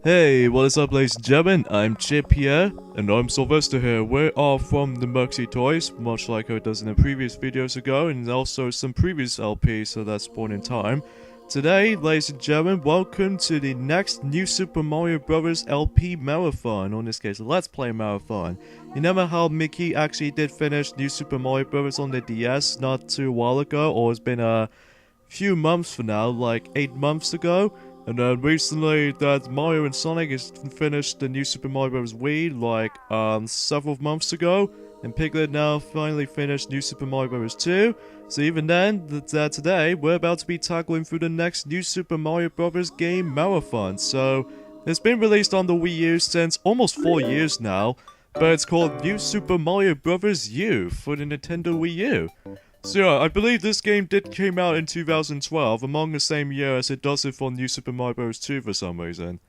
Hey, what is up ladies and gentlemen, I'm Chip here, and I'm Sylvester here. We are from the Muxy Toys, much like I does in the previous videos ago, and also some previous LPs, so that's point in time. Today, ladies and gentlemen, welcome to the next New Super Mario Bros. LP Marathon, or in this case, Let's Play Marathon. You remember how Mickey actually did finish New Super Mario Bros. On the DS not too while ago, or it's been a few months for now, like 8 months ago? And then recently that Mario and Sonic has finished the new Super Mario Bros. Wii like several months ago. And Piglet now finally finished New Super Mario Bros. 2. So even then, today, we're about to be tackling through the next New Super Mario Bros. Game Marathon. So, it's been released on the Wii U since almost 4 years now. But it's called New Super Mario Bros. U for the Nintendo Wii U. So yeah, I believe this game came out in 2012, among the same year as it does it for New Super Mario Bros. 2 for some reason.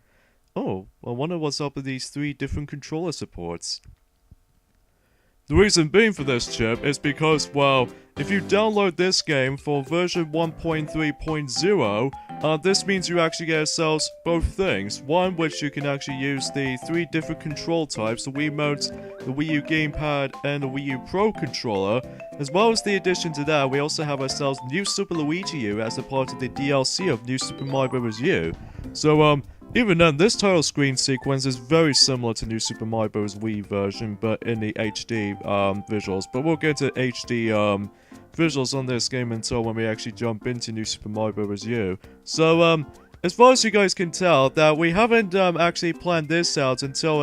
Oh, I wonder what's up with these 3 different controller supports. The reason being for this, Chip, is because, well, if you download this game for version 1.3.0, this means you actually get yourselves both things. One, which you can actually use the 3 different control types, the Wiimotes, the Wii U gamepad, and the Wii U Pro controller. As well as the addition to that, we also have ourselves New Super Luigi U as a part of the DLC of New Super Mario Bros. U. So, even then, this title screen sequence is very similar to New Super Mario Bros. Wii version, but in the HD visuals. But we'll get to HD visuals on this game until when we actually jump into New Super Mario Bros. U. So, as far as you guys can tell, that we haven't actually planned this out until,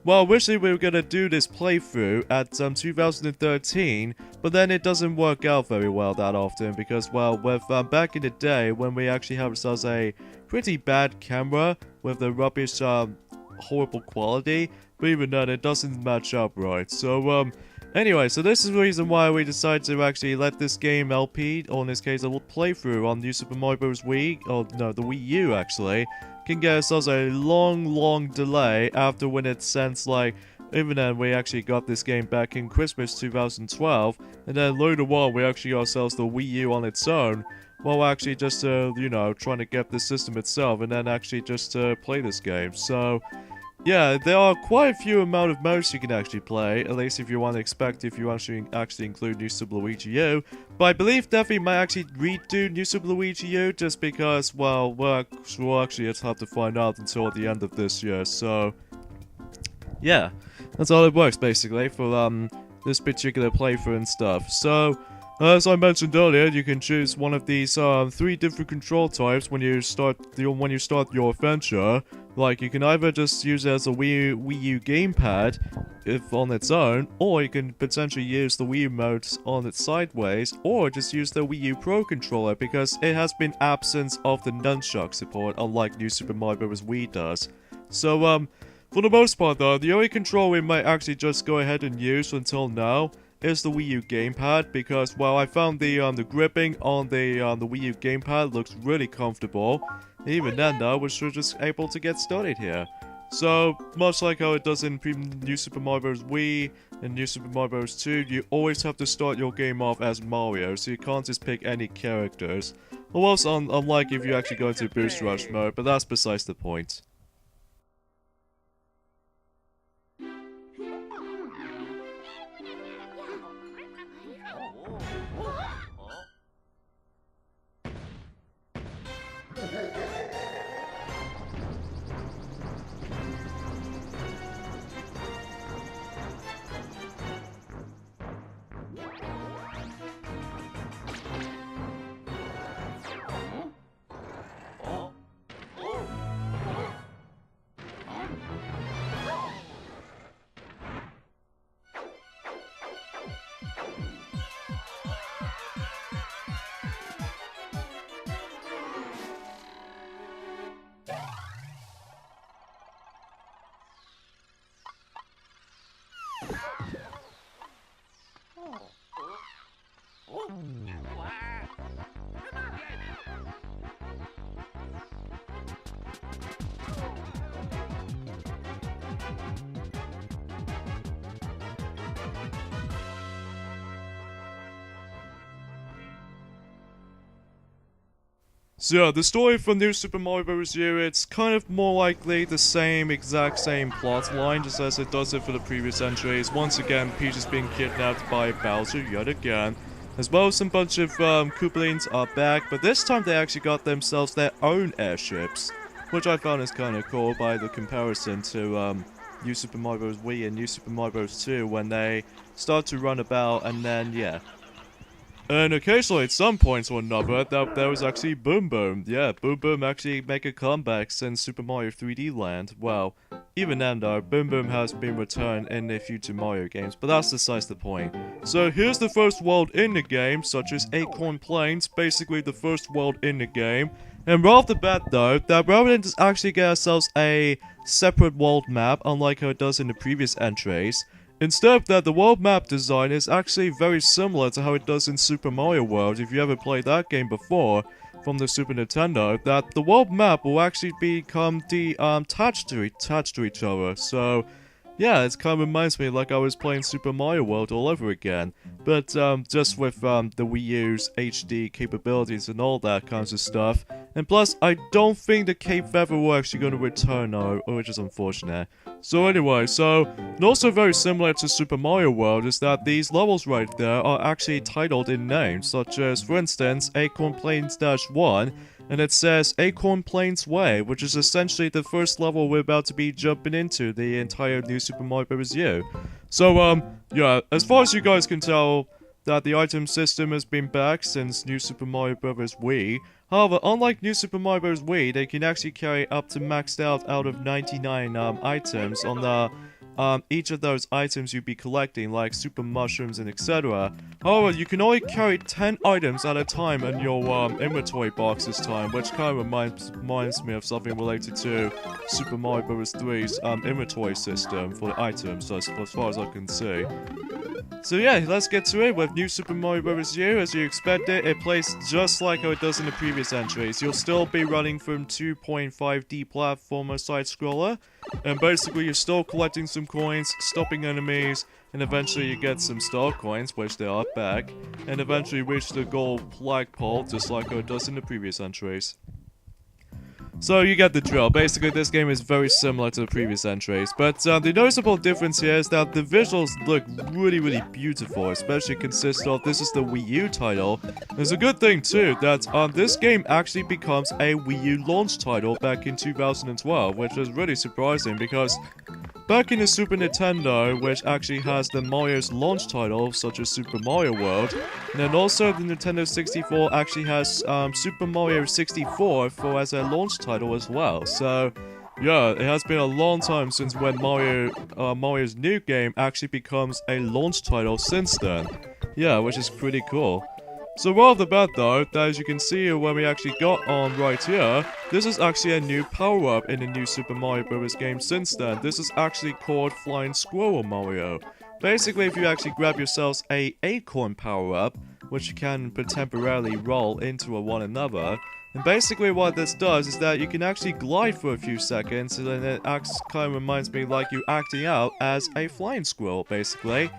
well, originally we were gonna do this playthrough at 2013, but then it doesn't work out very well that often because, well, with back in the day when we actually had ourselves a pretty bad camera with a rubbish, horrible quality, but even then it doesn't match up right. So, anyway, so this is the reason why we decided to actually let this game LP, or in this case a little playthrough on New Super Mario Bros. Wii, or no, the Wii U actually, can get ourselves a long delay after when it sends like, even then we actually got this game back in Christmas 2012, and then later on we actually got ourselves the Wii U on its own, while actually just, you know, trying to get the system itself, and then actually just play this game. So, yeah, there are quite a few amount of modes you can actually play, at least if you want to expect if you actually include New Super Luigi U. But I believe definitely might actually redo New Super Luigi U just because, well, we'll actually just have to find out until the end of this year. So, yeah, that's all it works basically for this particular playthrough and stuff. So, as I mentioned earlier, you can choose one of these 3 different control types when you start your adventure. Like, you can either just use it as a Wii U gamepad, if on its own, or you can potentially use the Wii Remote on its sideways, or just use the Wii U Pro controller because it has been absent of the nunchuck support, unlike New Super Mario Bros. Wii does. So, for the most part though, the only control we might actually just go ahead and use until now is the Wii U gamepad because, well, I found the gripping on the Wii U gamepad looks really comfortable. Even then though, we're just able to get started here. So, much like how it does in New Super Mario Bros. Wii and New Super Mario Bros. 2, you always have to start your game off as Mario, so you can't just pick any characters. Almost unlike if you actually go into Boost Rush mode, but that's besides the point. So yeah, the story for New Super Mario Bros. U, it's kind of more likely the exact same plot line, just as it does it for the previous entries. Once again, Peach is being kidnapped by Bowser yet again. As well as some bunch of Koopalings are back, but this time they actually got themselves their own airships, which I found is kind of cool by the comparison to New Super Mario Bros. Wii and New Super Mario Bros. 2 when they start to run about and then, yeah. And occasionally, at some points or another, there was actually Boom Boom. Yeah, Boom Boom actually make a comeback since Super Mario 3D Land. Well, even then though, Boom Boom has been returned in the future Mario games, but that's besides the point. So here's the first world in the game, such as Acorn Plains, basically the first world in the game. And right off the bat though, that rather than just actually get ourselves a separate world map, unlike how it does in the previous entries, instead of that, the world map design is actually very similar to how it does in Super Mario World. If you ever played that game before, from the Super Nintendo, that the world map will actually become attached to each other. So, yeah, it kind of reminds me like I was playing Super Mario World all over again. But, just with, the Wii U's HD capabilities and all that kinds of stuff. And plus, I don't think the Cape Feather were actually going to return now, which is unfortunate. So anyway, and also very similar to Super Mario World is that these levels right there are actually titled in names, such as, for instance, Acorn Plains-1, and it says Acorn Plains Way, which is essentially the first level we're about to be jumping into the entire New Super Mario Bros. U. So, yeah, as far as you guys can tell, that the item system has been back since New Super Mario Bros. Wii. However, unlike New Super Mario Bros. Wii, they can actually carry up to maxed out of 99 items on the each of those items you'd be collecting, like super mushrooms and etc. However, you can only carry 10 items at a time in your inventory box this time, which kind of reminds me of something related to Super Mario Bros. 3's inventory system for the items, as far as I can see. So yeah, let's get to it with New Super Mario Bros. U. As you expected, it plays just like how it does in the previous entries. You'll still be running from 2.5D platformer side-scroller, and basically you're still collecting some coins, stopping enemies, and eventually you get some star coins, which they are back, and eventually reach the gold flagpole, just like how it does in the previous entries. So you get the drill. Basically, this game is very similar to the previous entries, but the noticeable difference here is that the visuals look really, really beautiful, especially considering this is the Wii U title. There's a good thing too that this game actually becomes a Wii U launch title back in 2012, which is really surprising because back in the Super Nintendo, which actually has the Mario's launch title, such as Super Mario World, and then also the Nintendo 64 actually has Super Mario 64 as a launch title as well. So, yeah, it has been a long time since when Mario's new game actually becomes a launch title since then. Yeah, which is pretty cool. So right off the bat though, that as you can see when we actually got on right here, this is actually a new power-up in the new Super Mario Bros. Game since then. This is actually called Flying Squirrel Mario. Basically, if you actually grab yourselves a Acorn power-up, which you can temporarily roll into one another, and basically what this does is that you can actually glide for a few seconds, and then it kind of reminds me like you acting out as a flying squirrel, basically.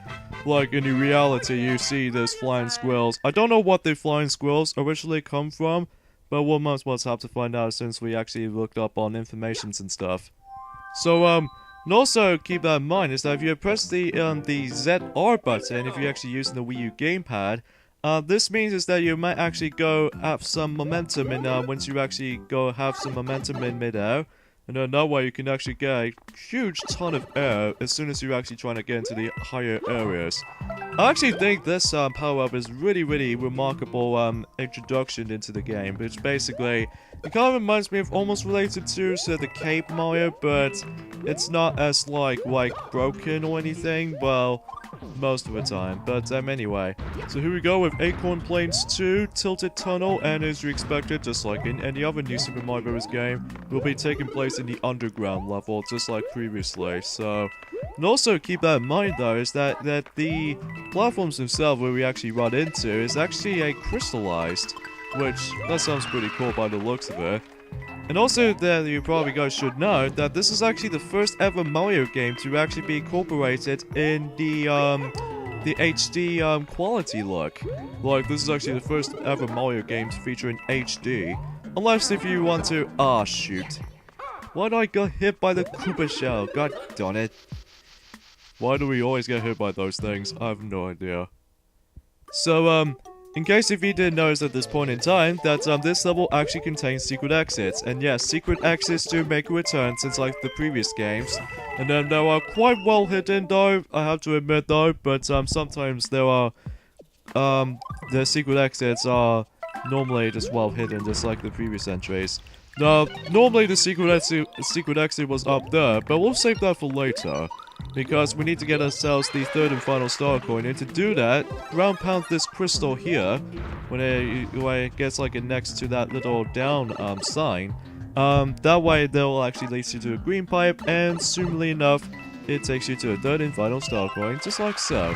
Like in reality, you see those flying squirrels. I don't know what the flying squirrels originally come from, but we'll most have to find out since we actually looked up on informations and stuff. So, and also keep that in mind is that if you press the ZR button, if you're actually using the Wii U gamepad, this means is that you might actually go have some momentum in once you actually go have some momentum in midair, and then that way you can actually get a huge ton of air as soon as you're actually trying to get into the higher areas. I actually think this power-up is really remarkable introduction into the game, which basically it kind of reminds me of almost related to the Cape Mario, but it's not as like broken or anything. Well, most of the time, but anyway, so here we go with Acorn Plains 2 Tilted Tunnel, and as you expected, just like in any other new Super Mario Bros. Game, will be taking place in the underground level, just like previously. So, and also keep that in mind though, is that the platforms themselves where we actually run into is actually a crystallized, which that sounds pretty cool by the looks of it. And also that you probably guys should know that this is actually the first ever Mario game to actually be incorporated in the HD quality look. Like, this is actually the first ever Mario game to feature in HD. Unless if you want to... Ah, shoot. Why did I get hit by the Koopa shell? God darn it. Why do we always get hit by those things? I have no idea. So, in case if you didn't notice at this point in time, that, this level actually contains secret exits. And yes, secret exits do make a return since, like, the previous games. And then they are quite well hidden, though, I have to admit, though. But, sometimes there are, the secret exits are normally just well hidden, just like the previous entries. Now, normally the secret exit was up there, but we'll save that for later. Because we need to get ourselves the third and final star coin, and to do that, ground pound this crystal here, when it gets like it next to that little down sign. That way that will actually lead you to a green pipe, and assumingly enough, it takes you to a third and final star coin, just like so.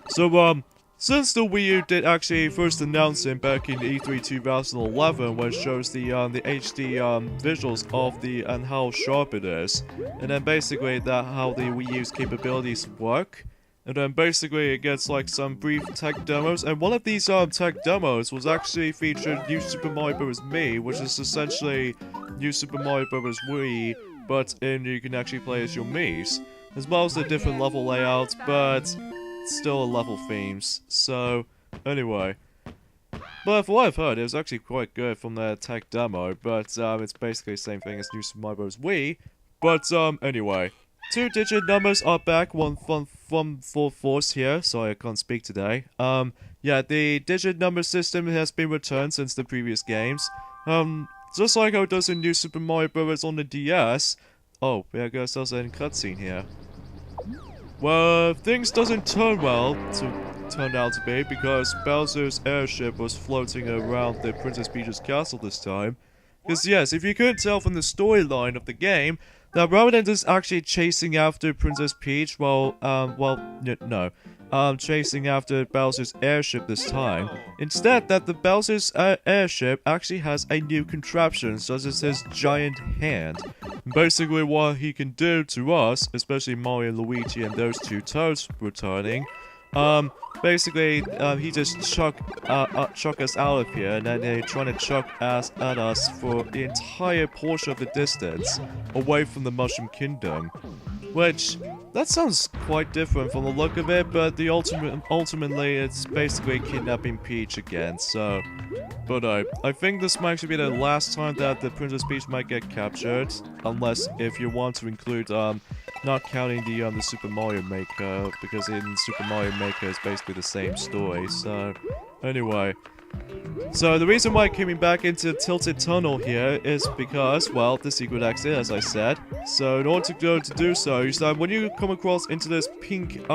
So, since the Wii U did actually first announce it back in E3 2011, which shows the HD visuals of and how sharp it is, and then basically how the Wii U's capabilities work, and then basically it gets like some brief tech demos, and one of these tech demos was actually featured New Super Mario Bros. Me, which is essentially New Super Mario Bros. Wii, but you can actually play as your Miis, as well as the different level layouts, but still level themes. So, anyway. But for what I've heard, it was actually quite good from the tech demo, but it's basically the same thing as New Super Mario Bros. Wii. But, anyway. 2-digit numbers are back, one from full force here, sorry I can't speak today. Yeah, the digit number system has been returned since the previous games. Just like how it does in New Super Mario Bros. On the DS. Oh, we got ourselves a cutscene here. Well, things doesn't turn out to be, because Bowser's airship was floating around the Princess Peach's castle this time. Because yes, if you couldn't tell from the storyline of the game, that rather than just actually chasing after Princess Peach, chasing after Bowser's airship this time, instead that the Bowser's airship actually has a new contraption, such as his giant hand. Basically what he can do to us, especially Mario and Luigi and those two toads returning, basically he just chuck us out of here, and then they're trying to chuck us at us for the entire portion of the distance away from the Mushroom Kingdom. Which, that sounds quite different from the look of it, but ultimately it's basically kidnapping Peach again, so... But I think this might actually be the last time that the Princess Peach might get captured, unless if you want to include, not counting the Super Mario Maker, because in Super Mario Maker it's basically the same story, so... Anyway... So the reason why I'm coming back into Tilted Tunnel here is because, well, the secret exit, as I said. So in order to do so, you start when you come across into this pink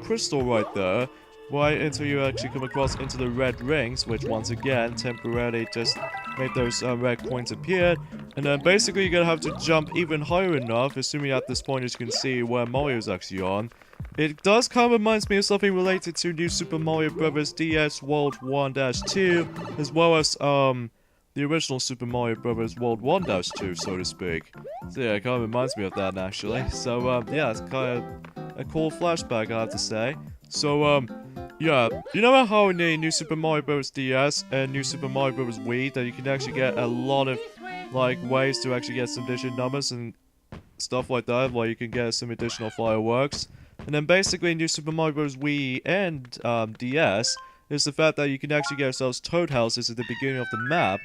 crystal right there, right until you actually come across into the red rings, which once again temporarily just made those red coins appear. And then basically you're gonna have to jump even higher enough, assuming at this point as you can see where Mario's actually on. It does kind of reminds me of something related to New Super Mario Bros. DS World 1-2, as well as, the original Super Mario Bros. World 1-2, so to speak. So yeah, it kind of reminds me of that, actually. So, yeah, it's kind of a cool flashback, I have to say. So, yeah, you know how in the New Super Mario Bros. DS and New Super Mario Bros. Wii, that you can actually get a lot of, like, ways to actually get some digit numbers and stuff like that, where you can get some additional fireworks. And then basically New Super Mario Bros. Wii and DS is the fact that you can actually get yourselves toad houses at the beginning of the map.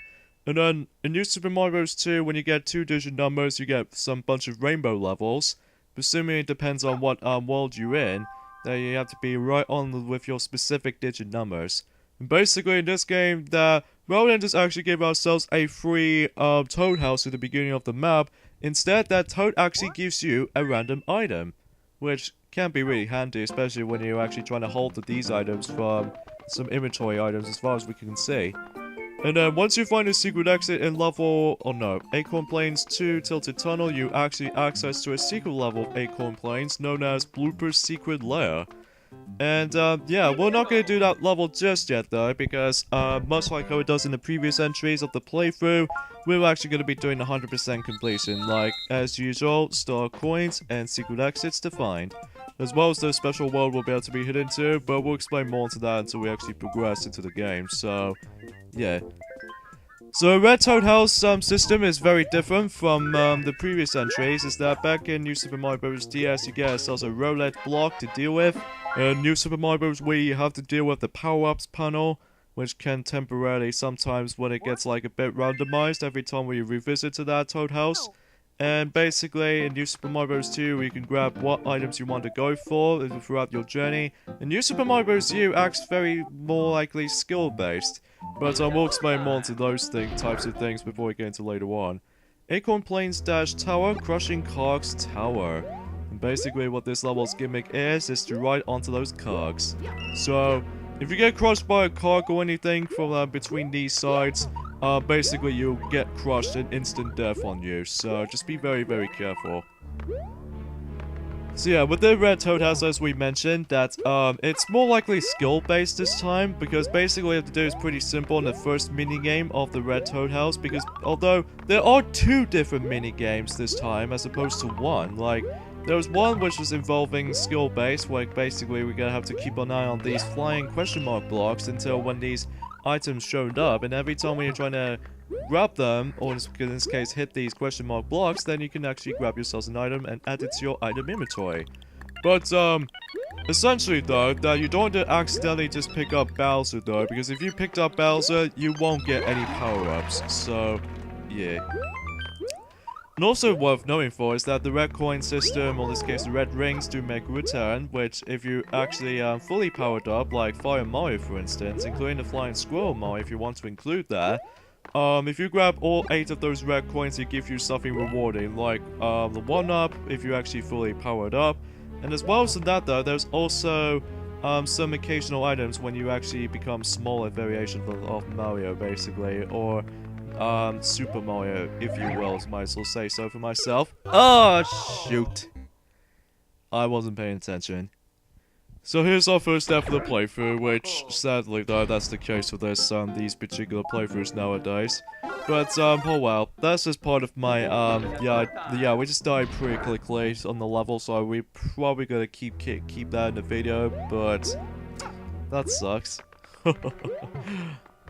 And then in New Super Mario Bros. 2, when you get 2-digit numbers, you get some bunch of rainbow levels. Presumably it depends on what world you're in, that you have to be right on with your specific digit numbers. And basically in this game, that rather than just actually give ourselves a free toad house at the beginning of the map, instead that toad actually gives you a random item, which can be really handy, especially when you're actually trying to hold these items from some inventory items as far as we can see. And then once you find a secret exit in Acorn Plains 2 Tilted Tunnel, you actually access to a secret level of Acorn Plains known as Blooper's Secret Lair. And, yeah, we're not going to do that level just yet, though, because, much like how it does in the previous entries of the playthrough, we're actually going to be doing 100% completion, like, as usual, star coins and secret exits to find. As well as the special world we'll be able to be hidden to, but we'll explain more into that until we actually progress into the game, so... yeah. So Red Toad House system is very different from the previous entries. Is that back in New Super Mario Bros. DS you get yourselves a roulette block to deal with. New Super Mario Bros. Wii you have to deal with the power-ups panel, which can temporarily sometimes when it gets like a bit randomized every time we revisit to that Toad House. And basically, in New Super Mario Bros. 2, you can grab what items you want to go for throughout your journey. In New Super Mario Bros. U acts very more likely skill-based, but I will explain more into those types of things before we get into later on. Acorn Plains Dash Tower, Crushing Cogs Tower. And basically what this level's gimmick is to ride onto those cogs. So, if you get crushed by a cog or anything from between these sides, basically you'll get crushed and instant death on you, so just be very, very careful. So yeah, with the Red Toad House, as we mentioned, that it's more likely skill-based this time, because basically what you have to do is pretty simple in the first minigame of the Red Toad House, because although there are 2 different minigames this time, as opposed to 1, like, there was one which was involving skill-based, where basically we're gonna have to keep an eye on these flying question mark blocks until when these items showed up, and every time when you're trying to grab them, or in this case hit these question mark blocks, then you can actually grab yourselves an item and add it to your item inventory. But essentially though, that you don't want to accidentally just pick up Bowser though, because if you picked up Bowser, you won't get any power-ups, so yeah. And also worth knowing for is that the red coin system, or in this case the red rings, do make a return, which if you actually fully powered up, like Fire Mario for instance, including the Flying Squirrel Mario if you want to include that, if you grab all 8 of those red coins it gives you something rewarding, like the 1-up if you actually fully powered up, and as well as that though, there's also some occasional items when you actually become smaller variations of Mario basically, or Super Mario, if you will, might as well say so for myself. Oh, shoot. I wasn't paying attention. So here's our first step of the playthrough, which, sadly though, that's the case with these particular playthroughs nowadays. But, oh well, that's just part of my, yeah, we just died pretty quickly on the level, so we're probably gonna keep that in the video, but that sucks.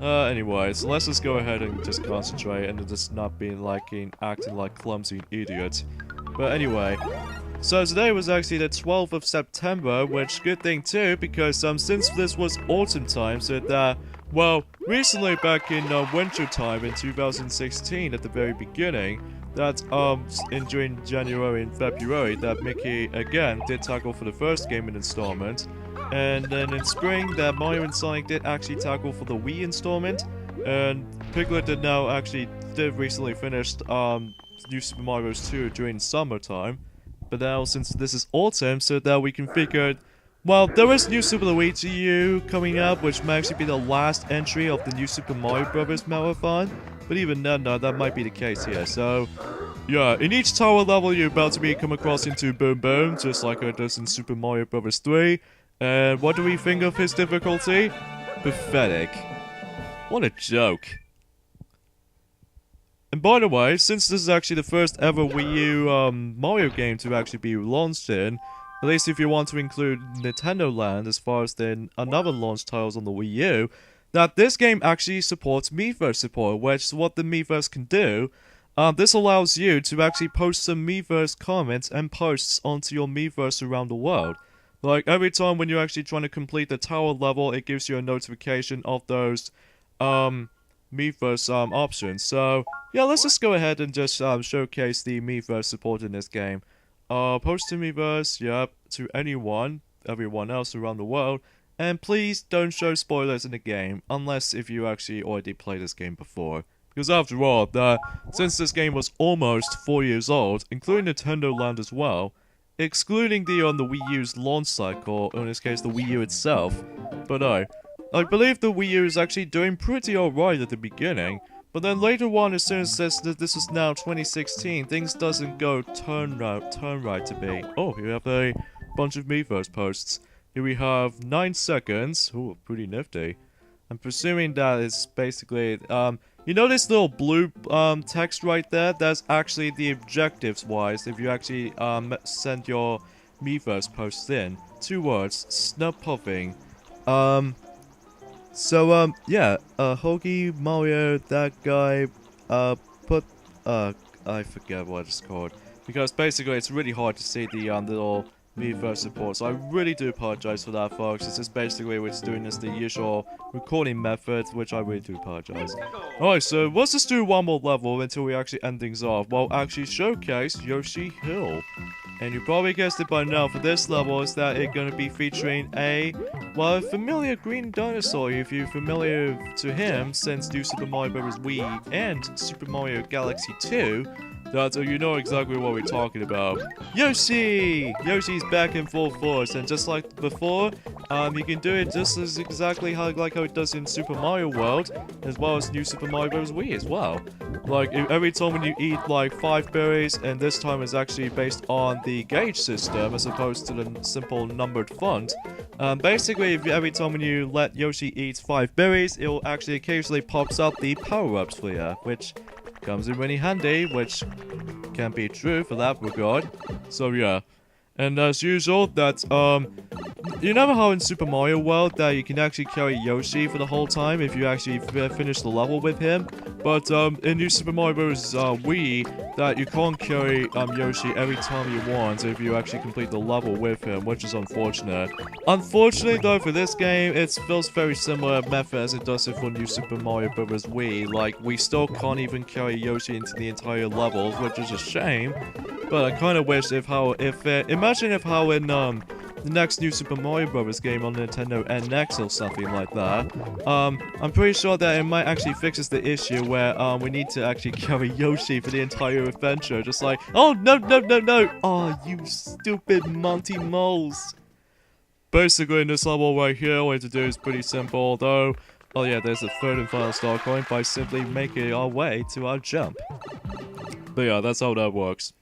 Anyway, so let's just go ahead and just concentrate and just not being acting like clumsy idiot. But anyway, so today was actually the 12th of September, which good thing too, because since this was autumn time, so that, well, recently back in winter time in 2016 at the very beginning, that during January and February, that Mickey again did tackle for the first gaming installment. And then in spring, that Mario and Sonic did actually tackle for the Wii installment, and Piglet did recently finish New Super Mario Bros. 2 during summertime. But now, since this is autumn, so that we can figure, well, there is New Super Luigi U coming up, which might actually be the last entry of the New Super Mario Bros. Marathon. But even then, no, that might be the case here. So, yeah, in each tower level, you're about to come across into Boom Boom, just like it does in Super Mario Bros. 3. And what do we think of his difficulty? Pathetic. What a joke. And by the way, since this is actually the first ever Wii U Mario game to actually be launched in, at least if you want to include Nintendo Land as far as then another launch titles on the Wii U, that this game actually supports Miiverse support, which is what the Miiverse can do. This allows you to actually post some Miiverse comments and posts onto your Miiverse around the world. Like, every time when you're actually trying to complete the tower level, it gives you a notification of those, Miiverse, options. So, yeah, let's just go ahead and just, showcase the Miiverse support in this game. Post to Miiverse, yep, to everyone else around the world. And please don't show spoilers in the game, unless if you actually already played this game before. Because after all, since this game was almost 4 years old, including Nintendo Land as well, excluding the Wii U's launch cycle, or in this case the Wii U itself, but I believe the Wii U is actually doing pretty alright at the beginning, but then later on, as soon as this is now 2016, things doesn't go turn right to be. Oh, here we have a bunch of Miiverse posts. Here we have 9 seconds, ooh, pretty nifty. I'm presuming that is basically, you know this little blue text right there? That's actually the objectives-wise if you actually send your Miiverse posts in. 2 words, snub puffing. So, yeah, Hoagie, Mario, that guy, put, I forget what it's called. Because basically it's really hard to see the, little Miiverse support, so I really do apologize for that, folks. It's just basically we're just doing this the usual recording method, which I really do apologize. Alright, so let's just do one more level until we actually end things off. Well, actually showcase Yoshi Hill. And you probably guessed it by now, for this level is that it's going to be featuring a, well, familiar green dinosaur if you're familiar to him since New Super Mario Bros. Wii and Super Mario Galaxy 2. That you know exactly what we're talking about. Yoshi! Yoshi's back in full force, and just like before, you can do it just as exactly how it does in Super Mario World, as well as New Super Mario Bros. Wii as well. Like, every time when you eat, like, 5 berries, and this time is actually based on the gauge system, as opposed to the simple numbered font. Basically, every time when you let Yoshi eat 5 berries, it will actually occasionally pops up the power-ups for you, which comes in really handy, which can be true for that regard. So yeah. And as usual, that, you know how in Super Mario World that you can actually carry Yoshi for the whole time if you actually finish the level with him? But, in New Super Mario Bros. Wii, that you can't carry, Yoshi every time you want if you actually complete the level with him, which is unfortunate. Unfortunately, though, for this game, it feels very similar method as it does it for New Super Mario Bros. Wii. Like, we still can't even carry Yoshi into the entire levels, which is a shame. But I kind of wish imagine if how in, the next New Super Mario Bros. Game on Nintendo NX or something like that, I'm pretty sure that it might actually fixes the issue where, we need to actually carry Yoshi for the entire adventure, just like, oh, no, no, no, no! Oh, you stupid Monty Moles! Basically, in this level right here, all we have to do is pretty simple, though. Oh yeah, there's a third and final star coin by simply making our way to our jump. But yeah, that's how that works.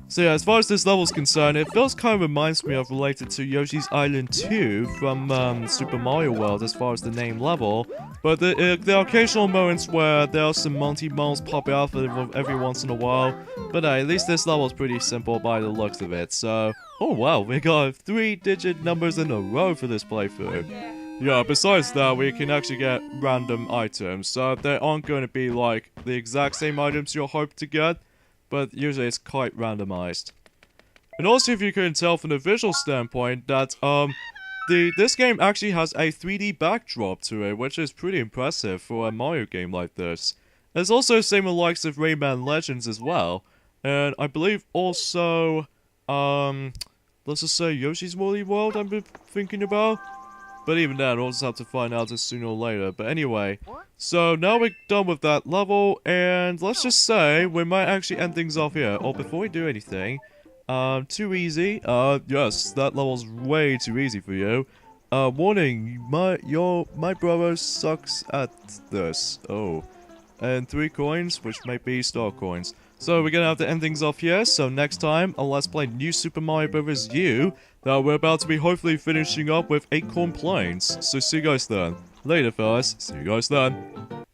So yeah, as far as this level is concerned, it feels kind of reminds me of related to Yoshi's Island 2 from Super Mario World as far as the name level. But there are occasional moments where there are some Monty Moles popping out every once in a while. But at least this level is pretty simple by the looks of it. So, oh wow, we got 3-digit numbers in a row for this playthrough. Yeah, besides that, we can actually get random items. So they aren't going to be like the exact same items you'll hope to get, but usually it's quite randomized. And also, if you couldn't tell from the visual standpoint, that, this game actually has a 3D backdrop to it, which is pretty impressive for a Mario game like this. There's also the same with the likes of Rayman Legends as well. And I believe also, let's just say Yoshi's Woolly World I'm thinking about. But even then, we'll just have to find out sooner or later. But anyway, so now we're done with that level, and let's just say we might actually end things off here. Or before we do anything, too easy. Yes, that level's way too easy for you. Warning, my brother sucks at this. Oh, and 3 coins, which might be star coins. So we're gonna have to end things off here, so next time, let's play New Super Mario Bros. U, that we're about to be hopefully finishing up with Acorn Plains. So see you guys then. Later fellas, see you guys then.